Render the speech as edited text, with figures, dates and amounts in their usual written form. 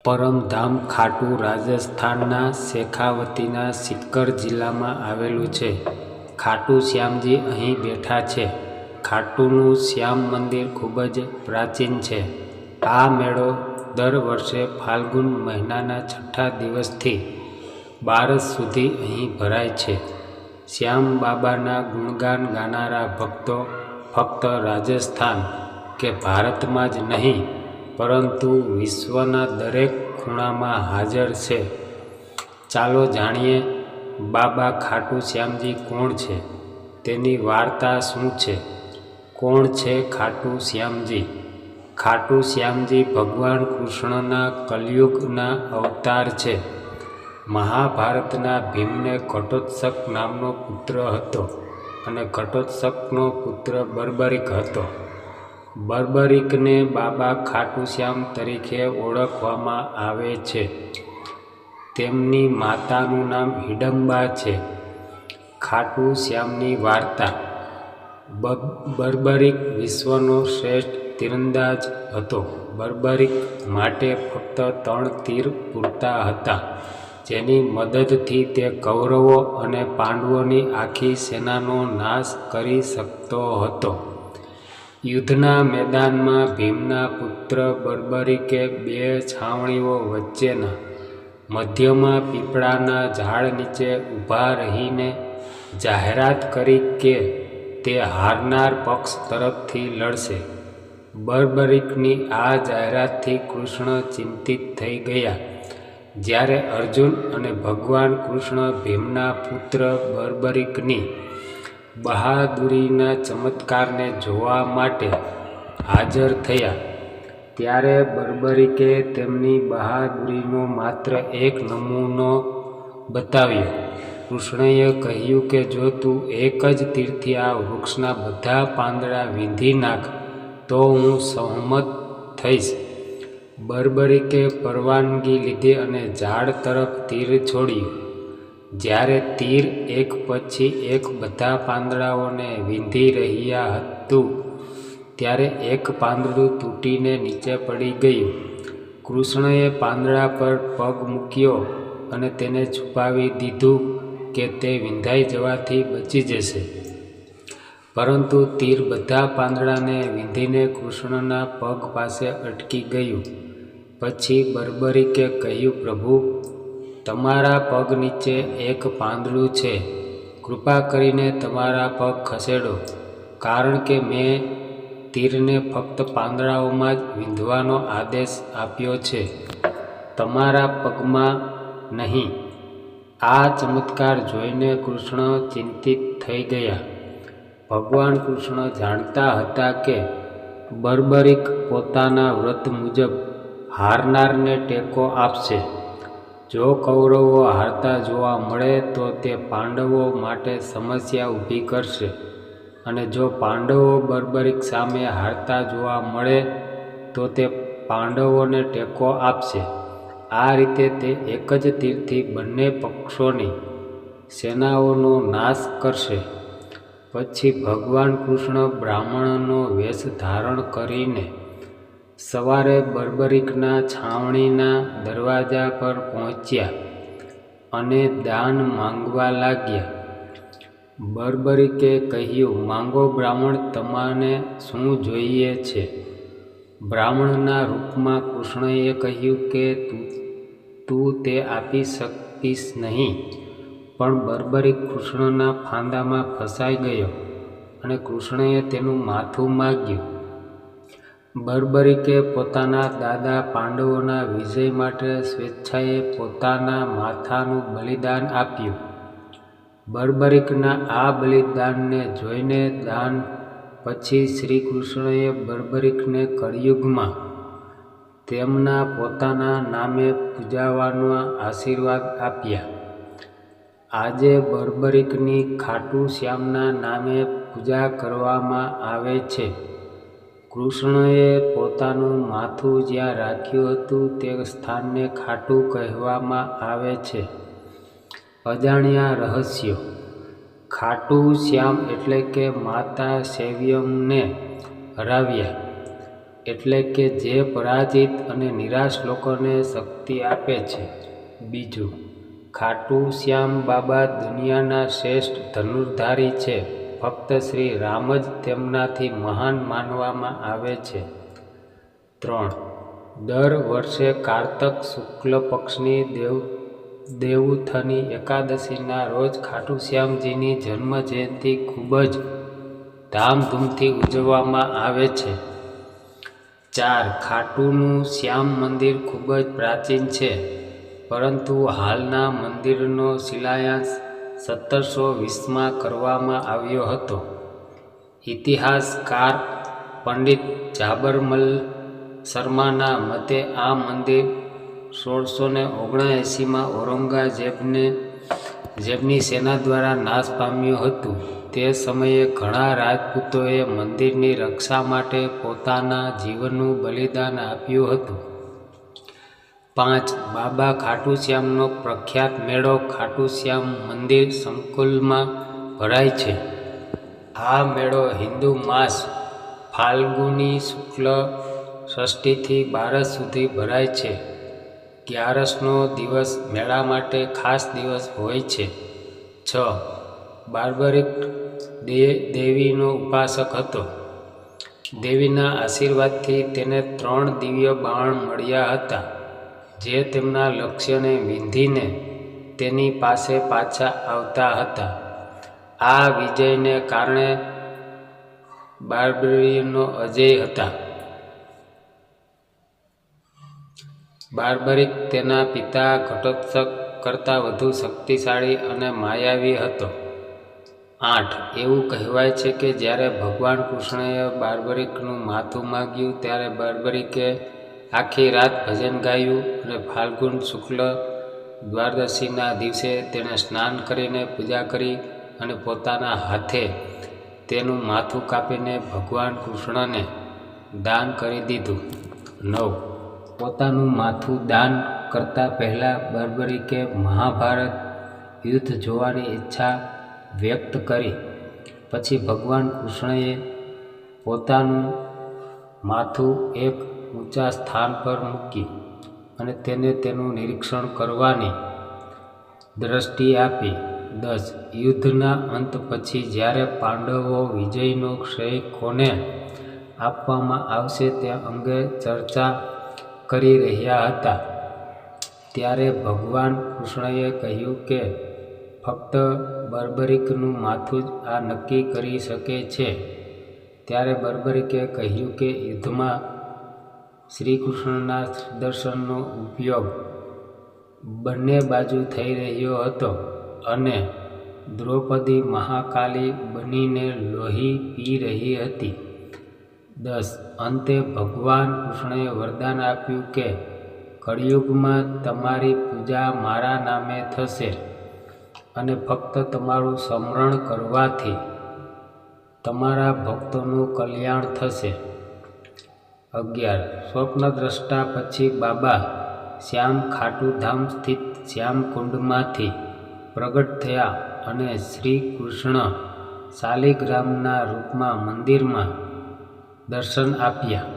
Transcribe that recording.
પરમધામ ખાટું રાજસ્થાનના શેખાવતીના સિક્કર જિલ્લામાં આવેલું છે. ખાટુ શ્યામજી અહીં બેઠા છે. ખાટુનું શ્યામ મંદિર ખૂબ જ પ્રાચીન છે. આ મેળો દર વર્ષે ફાલ્ગુન મહિનાના છઠ્ઠા દિવસથી બારસ સુધી અહીં ભરાય છે. શ્યામ બાબાના ગુણગાન ગાનારા ભક્તો ફક્ત રાજસ્થાન કે ભારતમાં જ નહીં પરંતુ વિશ્વના દરેક ખૂણામાં હાજર છે. ચાલો જાણીએ બાબા ખાટુ શ્યામજી કોણ છે, તેની વાર્તા શું છે. કોણ છે ખાટુ શ્યામજી? ખાટુ શ્યામજી ભગવાન કૃષ્ણના કલયુગના અવતાર છે. મહાભારતના ભીમને ઘટોત્કચ નામનો પુત્ર હતો અને ઘટોત્કચનો પુત્ર બર્બરિક હતો. બર્બરિકને બાબા ખાટુ શ્યામ તરીકે ઓળખવામાં આવે છે. તેમની માતાનું નામ હિડમ્બા છે. ખાટુ શ્યામની વાર્તા. બર્બરિક વિશ્વનો શ્રેષ્ઠ તીરંદાજ હતો. બર્બરિક માટે ફક્ત 3 તીર પૂરતા હતા, જેની મદદથી તે કૌરવો અને પાંડવોની આખી સેનાનો નાશ કરી શકતો હતો. યુદ્ધના મેદાનમાં ભીમના પુત્ર બર્બરિકે 2 છાવણીઓ વચ્ચેના મધ્યમાં પીપળાના ઝાડ નીચે ઊભા રહીને જાહેરાત કરી કે તે હારનાર પક્ષ તરફથી લડશે. બર્બરિકની આ જાહેરાતથી કૃષ્ણ ચિંતિત થઈ ગયા. જ્યારે અર્જુન અને ભગવાન કૃષ્ણ ભીમના પુત્ર બર્બરિકની બહાદુરીના ચમત્કારને જોવા માટે હાજર થયા, ત્યારે બર્બરિકે તેમની બહાદુરીનો માત્ર એક નમૂનો બતાવ્યો. કૃષ્ણએ કહ્યું કે જો તું એક જ તીરથી આ વૃક્ષના બધા પાંદડા વીંધી નાખ તો હું સહમત થઈશ. બર્બરિકે પરવાનગી લીધી અને ઝાડ તરફ તીર છોડ્યું. જ્યારે તીર એક પછી એક બધા પાંદડાઓને વીંધી રહ્યા હતું, ત્યારે એક પાંદડું તૂટીને નીચે પડી ગયું. કૃષ્ણએ પાંદડા પર પગ મૂક્યો અને તેને છુપાવી દીધું કે તે વીંધાઈ જવાથી બચી જશે. પરંતુ તીર બધા પાંદડાને વીંધીને કૃષ્ણના પગ પાસે અટકી ગયું. પછી બર્બરિકે કહ્યું, પ્રભુ, તમારા પગ નીચે એક પાંદડું છે. કૃપા કરીને તમારા પગ ખસેડો, કારણ કે મેં તીરને ફક્ત પાંદડાઓમાં જ વીંધવાનો આદેશ આપ્યો છે, તમારા પગમાં નહીં. આ ચમત્કાર જોઈને કૃષ્ણ ચિંતિત થઈ ગયા. ભગવાન કૃષ્ણ જાણતા હતા કે બર્બરિક પોતાના વ્રત મુજબ હારનારને ટેકો આપશે. જો કૌરવો હારતા જોવા મળે તો તે પાંડવો માટે સમસ્યા ઊભી કરશે, અને જો પાંડવો બર્બરિક સામે હારતા જોવા મળે તો તે પાંડવોને ટેકો આપશે. આ રીતે તે એક જ તીરથી બંને પક્ષોની સેનાઓનો નાશ કરશે. પછી ભગવાન કૃષ્ણ બ્રાહ્મણનો વેશ ધારણ કરીને સવારે બર્બરિકના છાવણીના દરવાજા પર પહોંચ્યા અને દાન માંગવા લાગ્યા. બર્બરિકે કહ્યું, માંગો બ્રાહ્મણ, તમને શું જોઈએ છે? બ્રાહ્મણના રૂપમાં કૃષ્ણએ કહ્યું કે તું તે આપી શકીશ નહીં. પણ બર્બરિક કૃષ્ણના ફાંદામાં ફસાઈ ગયો અને કૃષ્ણએ તેનું માથું માગ્યું. બર્બરિકે પોતાના દાદા પાંડવોના વિજય માટે સ્વેચ્છાએ પોતાના માથાનું બલિદાન આપ્યું. બર્બરિકના આ બલિદાનને જોઈને દાન પછી શ્રી કૃષ્ણએ બર્બરિકને કળિયુગમાં તેમના પોતાના નામે પૂજાવાના આશીર્વાદ આપ્યા. આજે બર્બરિકની ખાટુ શ્યામના નામે પૂજા કરવામાં આવે છે. કૃષ્ણએ પોતાનું માથું જ્યાં રાખ્યું હતું તે સ્થાનને ખાટું કહેવામાં આવે છે. અજાણ્યા રહસ્યો. ખાટુ શ્યામ એટલે કે માતા શૈવ્યમને હરાવ્યા. એટલે કે જે પરાજિત અને નિરાશ લોકોને શક્તિ આપે છે. બીજું, ખાટુ શ્યામ બાબા દુનિયાના શ્રેષ્ઠ ધનુર્ધારી છે. ફક્ત શ્રી રામ જ તેમનાથી મહાન માનવામાં આવે છે. 3. દર વર્ષે કારતક શુક્લ પક્ષની દેવઉઠની એકાદશીના રોજ ખાટુ શ્યામજીની જન્મ જયંતિ ખૂબ જ ધામધૂમથી ઉજવવામાં આવે છે. 4. ખાટુનું શ્યામ મંદિર ખૂબ જ પ્રાચીન છે, પરંતુ હાલના મંદિરનો શિલાન્યાસ 1720માં કરવામાં આવ્યો હતો. ઇતિહાસકાર પંડિત જાબરમલ શર્માના મતે આ મંદિર 1679માં ઔરંગઝેબની સેના દ્વારા નાશ પામ્યું હતું. તે સમયે ઘણા રાજપૂતોએ મંદિરની રક્ષા માટે પોતાના જીવનનું બલિદાન આપ્યું હતું. 5. બાબા ખાટુ શ્યામનો પ્રખ્યાત મેળો ખાટુ શ્યામ મંદિર સંકુલમાં ભરાય છે. આ મેળો હિન્દુ માસ ફાલ્ગુની શુક્લ ષષ્ઠીથી 12 સુધી ભરાય છે. 11નો દિવસ મેળા માટે ખાસ દિવસ હોય છે. 6. બાર્બરિક દેવીનો ઉપાસક હતો. દેવીના આશીર્વાદથી તેને 3 દિવ્ય બાણ મળ્યા હતા, જે તેમના લક્ષ્યને વીંધીને તેની પાસે પાછા આવતા હતા. આ વિજયને કારણે બાર્બરીનો અજય હતા. બાર્બરિક તેના પિતા ઘટોત્કચ કરતાં વધુ શક્તિશાળી અને માયાવી હતો. 8. એવું કહેવાય છે કે જ્યારે ભગવાન કૃષ્ણએ બાર્બરિકનું માથું માગ્યું ત્યારે બાર્બરિકે આખી રાત ભજન ગાયું અને ફાલ્ગુન શુક્લ દ્વાદશીના દિવસે તેણે સ્નાન કરીને પૂજા કરી અને પોતાના હાથે તેનું માથું કાપીને ભગવાન કૃષ્ણને દાન કરી દીધું. 9. પોતાનું માથું દાન કરતા પહેલાં બાર્બરિકે મહાભારત યુદ્ધ જોવાની ઈચ્છા વ્યક્ત કરી. પછી ભગવાન કૃષ્ણએ પોતાનું માથું એક ઊંચા સ્થાન પર મૂકી અને તેને તેનું નિરીક્ષણ કરવાની દ્રષ્ટિ આપી. 10. યુદ્ધના અંત પછી જ્યારે પાંડવો વિજયનો શ્રેય કોને આપવામાં આવશે તે અંગે ચર્ચા કરી રહ્યા હતા, ત્યારે ભગવાન કૃષ્ણએ કહ્યું કે ફક્ત બાર્બરિકનું માથું જ આ નક્કી કરી શકે છે. ત્યારે બાર્બરિકે કહ્યું કે યુદ્ધમાં શ્રીકૃષ્ણના સુદર્શનનો ઉપયોગ બંને બાજુ થઈ રહ્યો હતો અને દ્રૌપદી મહાકાલી બનીને લોહી પી રહી હતી. 10. અંતે ભગવાન કૃષ્ણએ વરદાન આપ્યું કે કળિયુગમાં તમારી પૂજા મારા નામે થશે અને ફક્ત તમારું સ્મરણ કરવાથી તમારા ભક્તોનું કલ્યાણ થશે. 11. સ્વપ્નદ્રષ્ટા પછી બાબા શ્યામ ખાટુધામ સ્થિત શ્યામકુંડમાંથી પ્રગટ થયા અને શ્રી કૃષ્ણ શાલિગ્રામના રૂપમાં મંદિરમાં દર્શન આપ્યા.